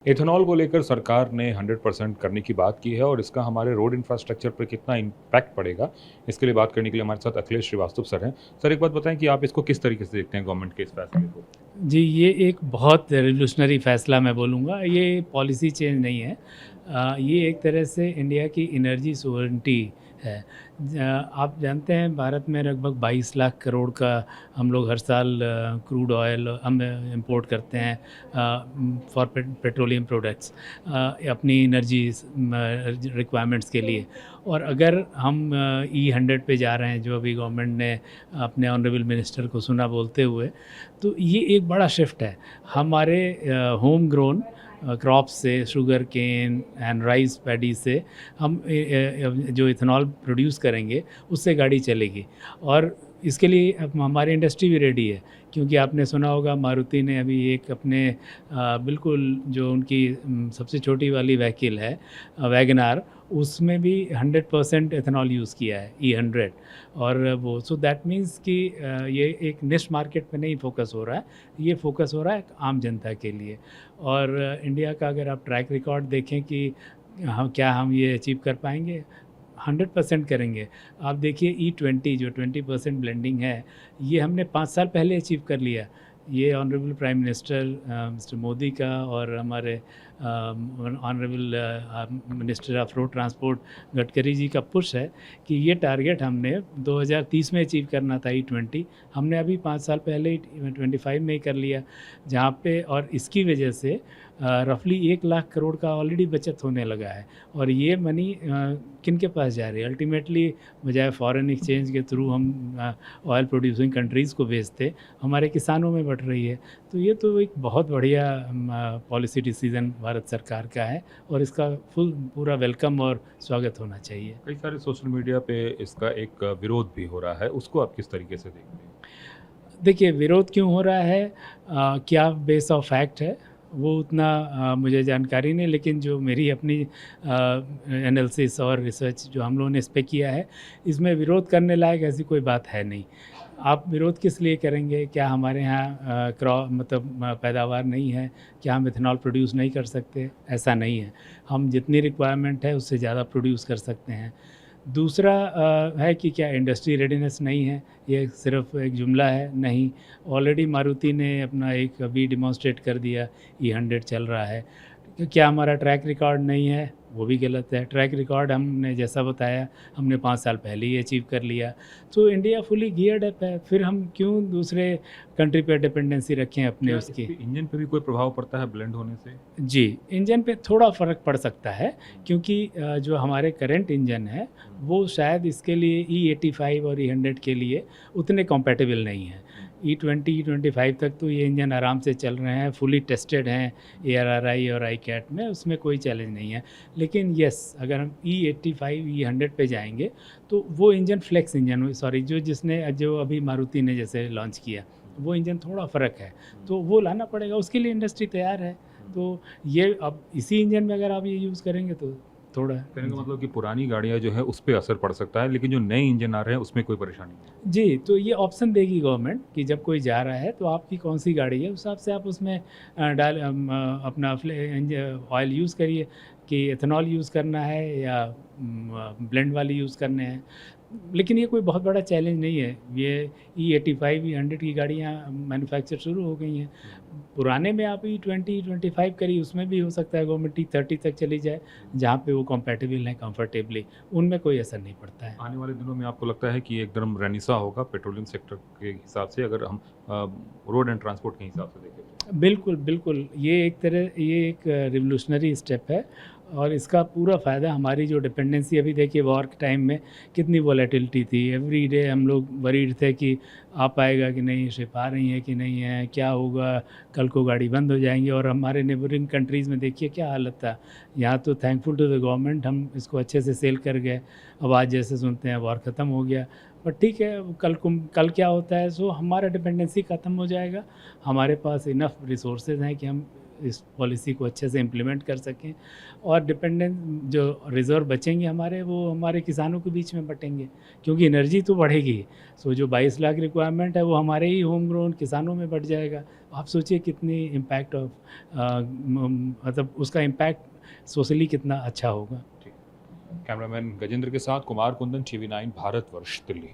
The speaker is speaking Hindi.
एथेनॉल को लेकर सरकार ने 100% करने की बात की है और इसका हमारे रोड इंफ्रास्ट्रक्चर पर कितना इम्पैक्ट पड़ेगा, इसके लिए बात करने के लिए हमारे साथ अखिलेश श्रीवास्तव सर हैं। सर, एक बात बताएं कि आप इसको किस तरीके से देखते हैं गवर्नमेंट के इस फैसले को? जी, ये एक बहुत रिवोल्यूशनरी फ़ैसला मैं बोलूँगा। ये पॉलिसी चेंज नहीं है। ये एक तरह से इंडिया की एनर्जी सॉवरेनिटी है। आप जानते हैं भारत में लगभग 22 लाख करोड़ का हम लोग हर साल क्रूड ऑयल हम इंपोर्ट करते हैं फॉर पेट्रोलियम प्रोडक्ट्स अपनी एनर्जी रिक्वायरमेंट्स के लिए। और अगर हम E100 पे जा रहे हैं, जो अभी गवर्नमेंट ने अपने ऑनरेबल मिनिस्टर को सुना बोलते हुए, तो ये एक बड़ा शिफ्ट है। हमारे होम ग्रोन क्रॉप से, sugar cane and rice paddy से हम जो इथेनॉल प्रोड्यूस करेंगे उससे गाड़ी चलेगी। और इसके लिए अब हमारी इंडस्ट्री भी रेडी है, क्योंकि आपने सुना होगा मारुति ने अभी एक अपने बिल्कुल जो उनकी सबसे छोटी वाली व्हीकल है वैगनार, उसमें भी 100% एथेनॉल यूज़ किया है E100। और वो सो दैट मीन्स कि ये एक निश मार्केट पे नहीं फोकस हो रहा है, ये फोकस हो रहा है आम जनता के लिए। और इंडिया का अगर आप ट्रैक रिकॉर्ड देखें कि हम ये अचीव कर पाएंगे, 100% करेंगे। आप देखिए E20 जो 20% ब्लेंडिंग है, ये हमने 5 साल पहले अचीव कर लिया। ये honourable prime minister mister Modi का और हमारे honourable minister of road transport Gadkari ji का पुश है कि ये टारगेट हमने 2030 में अचीव करना था। E20 हमने अभी 5 साल पहले 25 में ही कर लिया, जहाँ पे और इसकी वजह से रफली 1 लाख करोड़ का ऑलरेडी बचत होने लगा है। और ये मनी किन के पास जा रही है? अल्टीमेटली बजाय फॉरेन एक्सचेंज के थ्रू हम ऑयल प्रोड्यूसिंग कंट्रीज़ को भेजते, हमारे किसानों में बट रही है। तो ये तो एक बहुत बढ़िया पॉलिसी डिसीज़न भारत सरकार का है और इसका पूरा वेलकम और स्वागत होना चाहिए। कई सारे सोशल मीडिया पे इसका एक विरोध भी हो रहा है, उसको आप किस तरीके से देखते हैं? देखिए, विरोध क्यों हो रहा है, क्या बेस ऑफ फैक्ट है, वो उतना मुझे जानकारी नहीं, लेकिन जो मेरी अपनी एनालिसिस और रिसर्च जो हम लोगों ने इस पे किया है, इसमें विरोध करने लायक ऐसी कोई बात है नहीं। आप विरोध किस लिए करेंगे? क्या हमारे यहाँ पैदावार नहीं है? क्या हम इथेनॉल प्रोड्यूस नहीं कर सकते? ऐसा नहीं है। हम जितनी रिक्वायरमेंट है उससे ज़्यादा प्रोड्यूस कर सकते हैं। दूसरा है कि क्या इंडस्ट्री रेडीनेस नहीं है? ये सिर्फ एक जुमला है? नहीं। ऑलरेडी मारुति ने अपना एक अभी डिमॉन्स्ट्रेट कर दिया, E100 चल रहा है। क्या हमारा ट्रैक रिकॉर्ड नहीं है? वो भी गलत है। ट्रैक रिकॉर्ड हमने जैसा बताया, हमने 5 साल पहले ही अचीव कर लिया। तो इंडिया फुली गियर्ड अप है, फिर हम क्यों दूसरे कंट्री पे डिपेंडेंसी रखें अपने उसकी? इंजन पे भी कोई प्रभाव पड़ता है ब्लेंड होने से? जी, इंजन पे थोड़ा फ़र्क पड़ सकता है, क्योंकि जो हमारे करंट इंजन है वो शायद इसके लिए E85 और E100 के लिए उतने कॉम्पैटिबल नहीं हैं। E20, E25 तक तो ये इंजन आराम से चल रहे हैं, फुली टेस्टेड हैं ARRI और ICAT में, उसमें कोई चैलेंज नहीं है। लेकिन येस, अगर हम E85, E100 पे जाएँगे तो वो इंजन फ्लेक्स इंजन जो अभी मारुति ने जैसे लॉन्च किया, वो इंजन थोड़ा फ़र्क है, तो वो लाना पड़ेगा, उसके लिए इंडस्ट्री तैयार है। तो ये अब इसी इंजन में अगर आप ये यूज़ करेंगे तो थोड़ा कहने का मतलब कि पुरानी गाड़ियाँ जो है उस पे असर पड़ सकता है, लेकिन जो नए इंजन आ रहे हैं उसमें कोई परेशानी नहीं। जी, तो ये ऑप्शन देगी गवर्नमेंट कि जब कोई जा रहा है तो आपकी कौन-सी गाड़ी है, उस हिसाब से आप उसमें अपना ऑयल यूज़ करिए कि एथेनॉल यूज़ करना है या ब्लेंड वाली यूज़ करने हैं। लेकिन ये कोई बहुत बड़ा चैलेंज नहीं है। ये E85, E100 की गाड़ियाँ मैन्युफैक्चर शुरू हो गई हैं। पुराने में आप E20, E25 करिए, उसमें भी हो सकता है गवर्नमेंट E30 तक चली जाए, जहाँ पे वो कंपैटिबल हैं कंफर्टेबली, उनमें कोई असर नहीं पड़ता है। आने वाले दिनों में आपको लगता है कि एकदम रेनेसा होगा पेट्रोलियम सेक्टर के हिसाब से, अगर हम रोड एंड ट्रांसपोर्ट के हिसाब से देखें तो? बिल्कुल, बिल्कुल। ये एक रिवॉल्यूशनरी स्टेप है और इसका पूरा फ़ायदा हमारी जो डिपेंडेंसी, अभी देखिए वॉर के टाइम में कितनी वॉलेटिलिटी थी। एवरी डे हम लोग वरीड थे कि आ पाएगा कि नहीं, शिप आ रही है कि नहीं है, क्या होगा, कल को गाड़ी बंद हो जाएँगी। और हमारे नेबरिंग कंट्रीज़ में देखिए क्या हालत था। यहाँ तो थैंकफुल टू द गवर्नमेंट हम इसको अच्छे से सेल कर गए। अब आज जैसे सुनते हैं वॉर ख़त्म हो गया, बट ठीक है, कल क्या होता है, सो हमारा डिपेंडेंसी ख़त्म हो जाएगा। हमारे पास इनफ रिसोर्सेज हैं कि हम इस पॉलिसी को अच्छे से इम्प्लीमेंट कर सकें और डिपेंडेंट जो रिज़र्व बचेंगे हमारे, वो हमारे किसानों के बीच में बटेंगे, क्योंकि एनर्जी तो बढ़ेगी। सो जो 22 लाख रिक्वायरमेंट है वो हमारे ही होम ग्रोन किसानों में बट जाएगा। आप सोचिए कितनी इम्पैक्ट ऑफ मतलब उसका इम्पैक्ट सोशली कितना अच्छा होगा। कैमरामैन गजेंद्र के साथ कुमार कुंदन, टीवी 9 भारतवर्ष, दिल्ली।